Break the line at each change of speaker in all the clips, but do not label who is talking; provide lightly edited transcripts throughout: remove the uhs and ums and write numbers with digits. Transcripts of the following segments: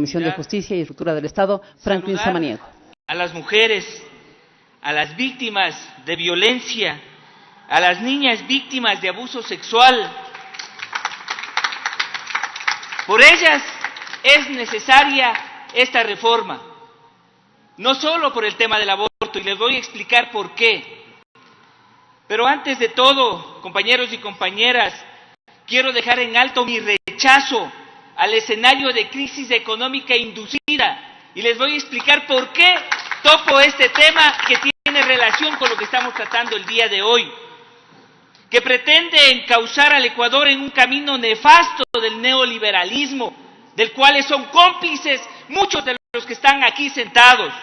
Comisión de Justicia y Estructura del Estado, Franklin Samaniego.
A las mujeres, a las víctimas de violencia, a las niñas víctimas de abuso sexual. Por ellas es necesaria esta reforma, no solo por el tema del aborto, y les voy a explicar por qué. Pero antes de todo, compañeros y compañeras, quiero dejar en alto mi rechazo al escenario de crisis económica inducida, y les voy a explicar por qué toco este tema que tiene relación con lo que estamos tratando el día de hoy, que pretende encauzar al Ecuador en un camino nefasto del neoliberalismo, del cual son cómplices muchos de los que están aquí sentados,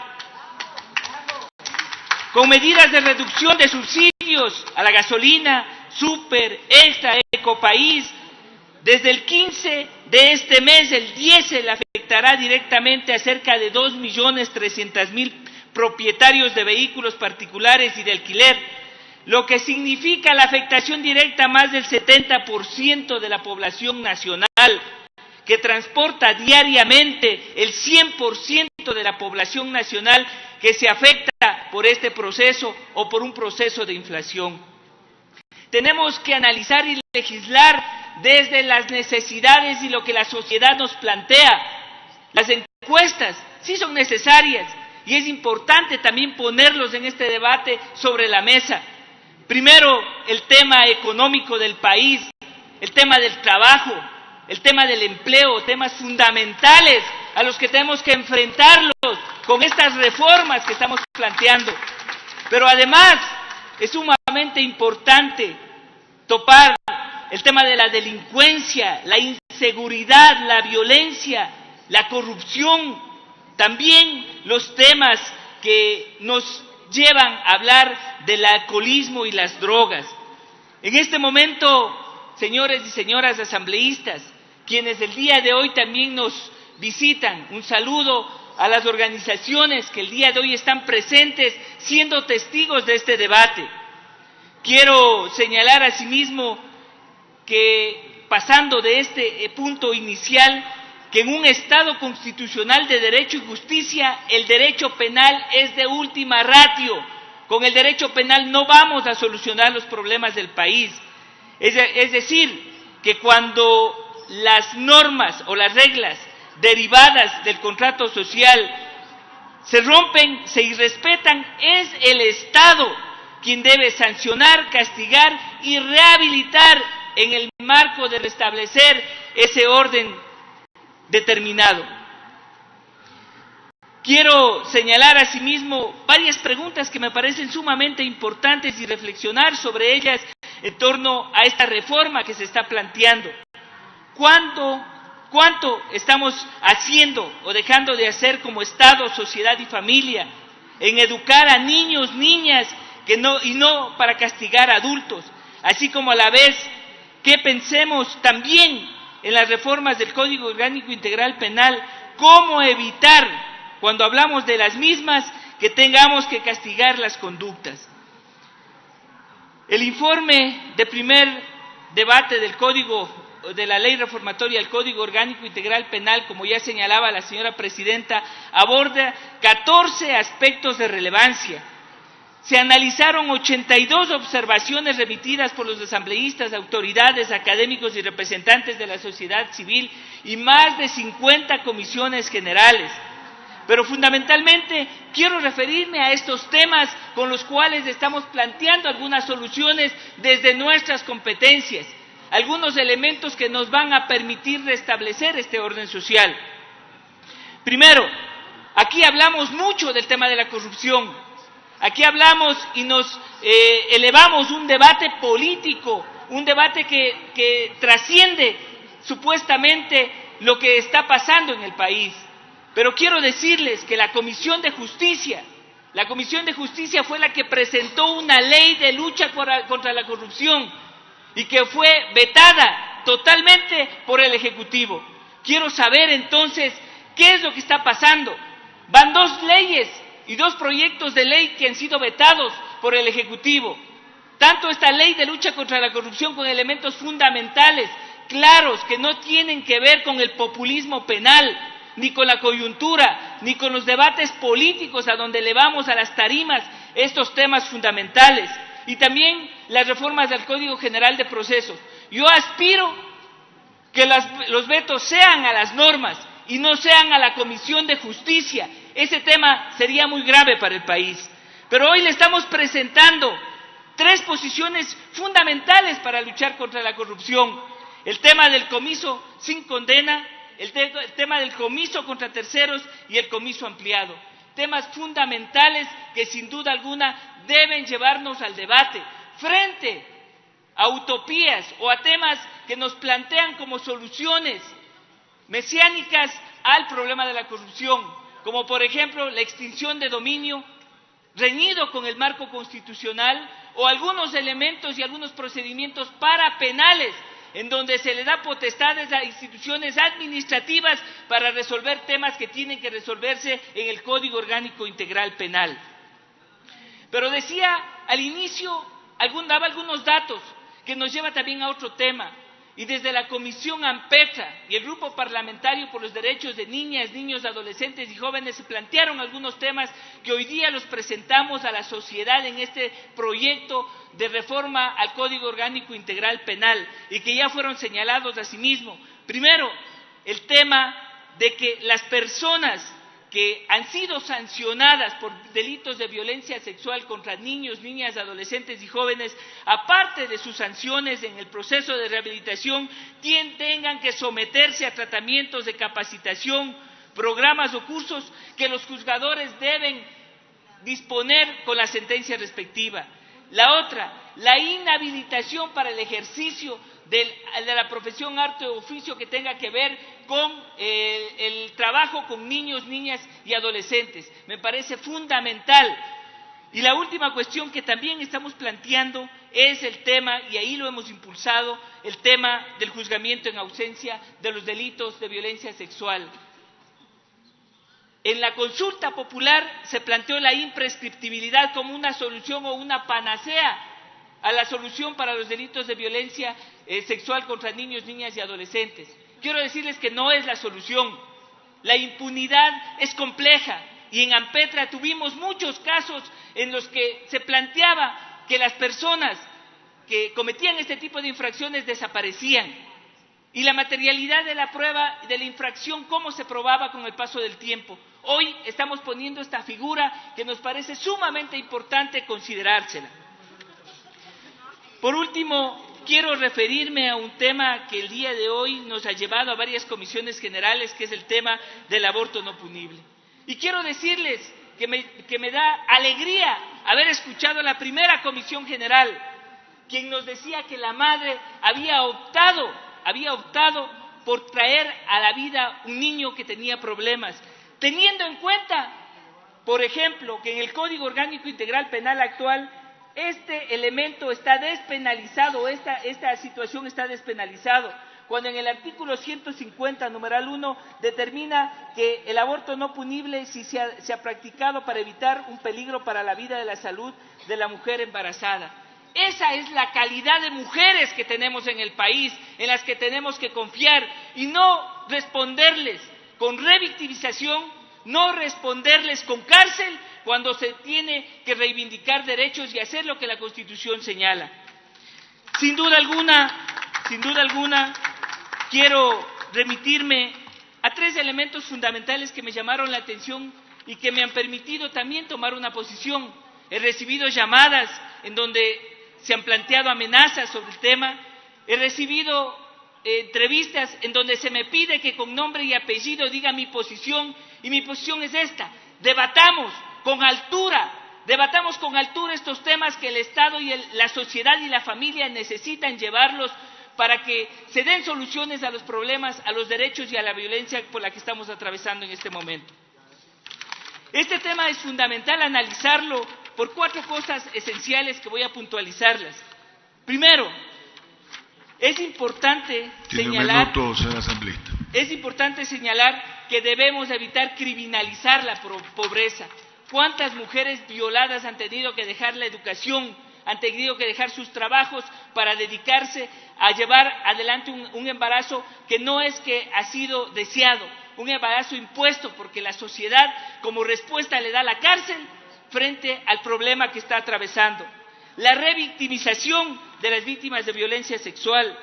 con medidas de reducción de subsidios a la gasolina, Super, Extra, Ecopaís. Desde el 15 de este mes, el diésel afectará directamente a cerca de 2.300.000 propietarios de vehículos particulares y de alquiler, lo que significa la afectación directa a más del 70% de la población nacional, que transporta diariamente el 100% de la población nacional que se afecta por este proceso o por un proceso de inflación. Tenemos que analizar y legislar desde las necesidades y lo que la sociedad nos plantea. Las encuestas sí son necesarias y es importante también ponerlos en este debate sobre la mesa. Primero, el tema económico del país, el tema del trabajo, el tema del empleo, temas fundamentales a los que tenemos que enfrentarlos con estas reformas que estamos planteando. Pero además es sumamente importante topar el tema de la delincuencia, la inseguridad, la violencia, la corrupción, también los temas que nos llevan a hablar del alcoholismo y las drogas. En este momento, señores y señoras asambleístas, quienes el día de hoy también nos visitan, un saludo a las organizaciones que el día de hoy están presentes siendo testigos de este debate. Quiero señalar asimismo que, pasando de este punto inicial, que en un Estado constitucional de derecho y justicia, el derecho penal es de última ratio. Con el derecho penal no vamos a solucionar los problemas del país. Es decir, que cuando las normas o las reglas derivadas del contrato social se rompen, se irrespetan, es el Estado quien debe sancionar, castigar y rehabilitar en el marco de restablecer ese orden determinado. Quiero señalar asimismo varias preguntas que me parecen sumamente importantes y reflexionar sobre ellas en torno a esta reforma que se está planteando. ¿Cuánto estamos haciendo o dejando de hacer como Estado, sociedad y familia en educar a niños, niñas, y no para castigar a adultos? Así como a la vez que pensemos también en las reformas del Código Orgánico Integral Penal, cómo evitar, cuando hablamos de las mismas, que tengamos que castigar las conductas. El informe de primer debate del Código, de la Ley Reformatoria del Código Orgánico Integral Penal, como ya señalaba la señora Presidenta, aborda 14 aspectos de relevancia. Se analizaron 82 observaciones remitidas por los asambleístas, autoridades, académicos y representantes de la sociedad civil y más de 50 comisiones generales. Pero fundamentalmente quiero referirme a estos temas con los cuales estamos planteando algunas soluciones desde nuestras competencias, algunos elementos que nos van a permitir restablecer este orden social. Primero, aquí hablamos mucho del tema de la corrupción. Aquí hablamos y nos elevamos un debate político, un debate que trasciende supuestamente lo que está pasando en el país. Pero quiero decirles que la Comisión de Justicia fue la que presentó una ley de lucha contra la corrupción y que fue vetada totalmente por el Ejecutivo. Quiero saber entonces qué es lo que está pasando. Van 2 leyes y 2 proyectos de ley que han sido vetados por el Ejecutivo. Tanto esta ley de lucha contra la corrupción con elementos fundamentales, claros, que no tienen que ver con el populismo penal, ni con la coyuntura, ni con los debates políticos a donde elevamos a las tarimas estos temas fundamentales, y también las reformas del Código General de Procesos. Yo aspiro que los vetos sean a las normas y no sean a la Comisión de Justicia. Ese tema sería muy grave para el país. Pero hoy le estamos presentando 3 posiciones fundamentales para luchar contra la corrupción: el tema del comiso sin condena, el tema del comiso contra terceros y el comiso ampliado. Temas fundamentales que sin duda alguna deben llevarnos al debate frente a utopías o a temas que nos plantean como soluciones mesiánicas al problema de la corrupción, como por ejemplo la extinción de dominio reñido con el marco constitucional, o algunos elementos y algunos procedimientos parapenales en donde se le da potestades a instituciones administrativas para resolver temas que tienen que resolverse en el Código Orgánico Integral Penal. Pero decía al inicio, daba algunos datos que nos lleva también a otro tema, y desde la Comisión AMPETRA y el Grupo Parlamentario por los Derechos de Niñas, Niños, Adolescentes y Jóvenes se plantearon algunos temas que hoy día los presentamos a la sociedad en este proyecto de reforma al Código Orgánico Integral Penal y que ya fueron señalados asimismo. Primero, el tema de que las personas que han sido sancionadas por delitos de violencia sexual contra niños, niñas, adolescentes y jóvenes, aparte de sus sanciones en el proceso de rehabilitación, tengan que someterse a tratamientos de capacitación, programas o cursos que los juzgadores deben disponer con la sentencia respectiva. La otra, la inhabilitación para el ejercicio de la profesión, arte o oficio que tenga que ver con el trabajo con niños, niñas y adolescentes. Me parece fundamental. Y la última cuestión que también estamos planteando es el tema, y ahí lo hemos impulsado, el tema del juzgamiento en ausencia de los delitos de violencia sexual. En la consulta popular se planteó la imprescriptibilidad como una solución o una panacea a la solución para los delitos de violencia sexual contra niños, niñas y adolescentes. Quiero decirles que no es la solución. La impunidad es compleja y en AMPETRA tuvimos muchos casos en los que se planteaba que las personas que cometían este tipo de infracciones desaparecían. Y la materialidad de la prueba de la infracción, ¿cómo se probaba con el paso del tiempo? Hoy estamos poniendo esta figura que nos parece sumamente importante considerársela. Por último, quiero referirme a un tema que el día de hoy nos ha llevado a varias comisiones generales, que es el tema del aborto no punible. Y quiero decirles que me da alegría haber escuchado a la primera comisión general, quien nos decía que la madre había optado por traer a la vida un niño que tenía problemas, teniendo en cuenta, por ejemplo, que en el Código Orgánico Integral Penal actual este elemento está despenalizado, esta situación está despenalizado, cuando en el artículo 150, numeral 1, determina que el aborto no punible si se ha practicado para evitar un peligro para la vida y la salud de la mujer embarazada. Esa es la calidad de mujeres que tenemos en el país, en las que tenemos que confiar y no responderles con revictimización, no responderles con cárcel cuando se tiene que reivindicar derechos y hacer lo que la Constitución señala. Sin duda alguna, quiero remitirme a 3 elementos fundamentales que me llamaron la atención y que me han permitido también tomar una posición. He recibido llamadas en donde se han planteado amenazas sobre el tema, he recibido entrevistas en donde se me pide que con nombre y apellido diga mi posición, y mi posición es esta: debatamos con altura estos temas que el Estado y la sociedad y la familia necesitan llevarlos para que se den soluciones a los problemas, a los derechos y a la violencia por la que estamos atravesando en este momento. Este tema es fundamental analizarlo por 4 cosas esenciales que voy a puntualizarlas. Primero, es importante señalar que debemos evitar criminalizar la pobreza. ¿Cuántas mujeres violadas han tenido que dejar la educación, han tenido que dejar sus trabajos para dedicarse a llevar adelante un embarazo que no es que ha sido deseado? un embarazo impuesto porque la sociedad como respuesta le da la cárcel frente al problema que está atravesando. La revictimización de las víctimas de violencia sexual,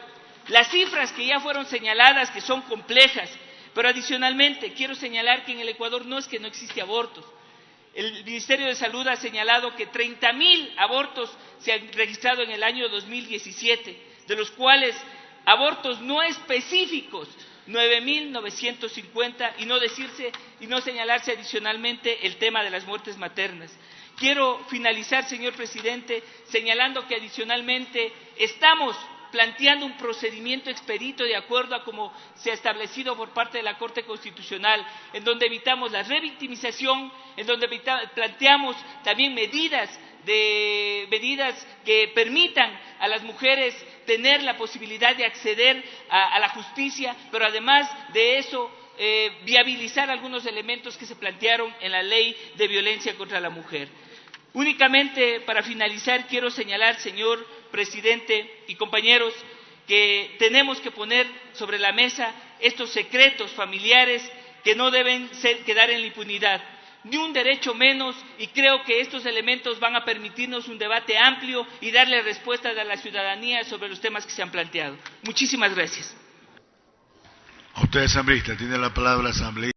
las cifras que ya fueron señaladas que son complejas, pero adicionalmente quiero señalar que en el Ecuador no es que no existe abortos. El Ministerio de Salud ha señalado que 30,000 abortos se han registrado en el año 2017, de los cuales abortos no específicos, 9,950, y no señalarse adicionalmente el tema de las muertes maternas. Quiero finalizar, señor presidente, señalando que adicionalmente estamos planteando un procedimiento expedito de acuerdo a como se ha establecido por parte de la Corte Constitucional, en donde evitamos la revictimización, en donde planteamos también medidas que permitan a las mujeres tener la posibilidad de acceder a la justicia, pero además de eso viabilizar algunos elementos que se plantearon en la Ley de Violencia contra la Mujer. Únicamente para finalizar quiero señalar, señor presidente y compañeros, que tenemos que poner sobre la mesa estos secretos familiares que no deben quedar en la impunidad, ni un derecho menos, y creo que estos elementos van a permitirnos un debate amplio y darle respuestas a la ciudadanía sobre los temas que se han planteado. Muchísimas gracias.
A usted, asambleísta, tiene la palabra, asambleísta.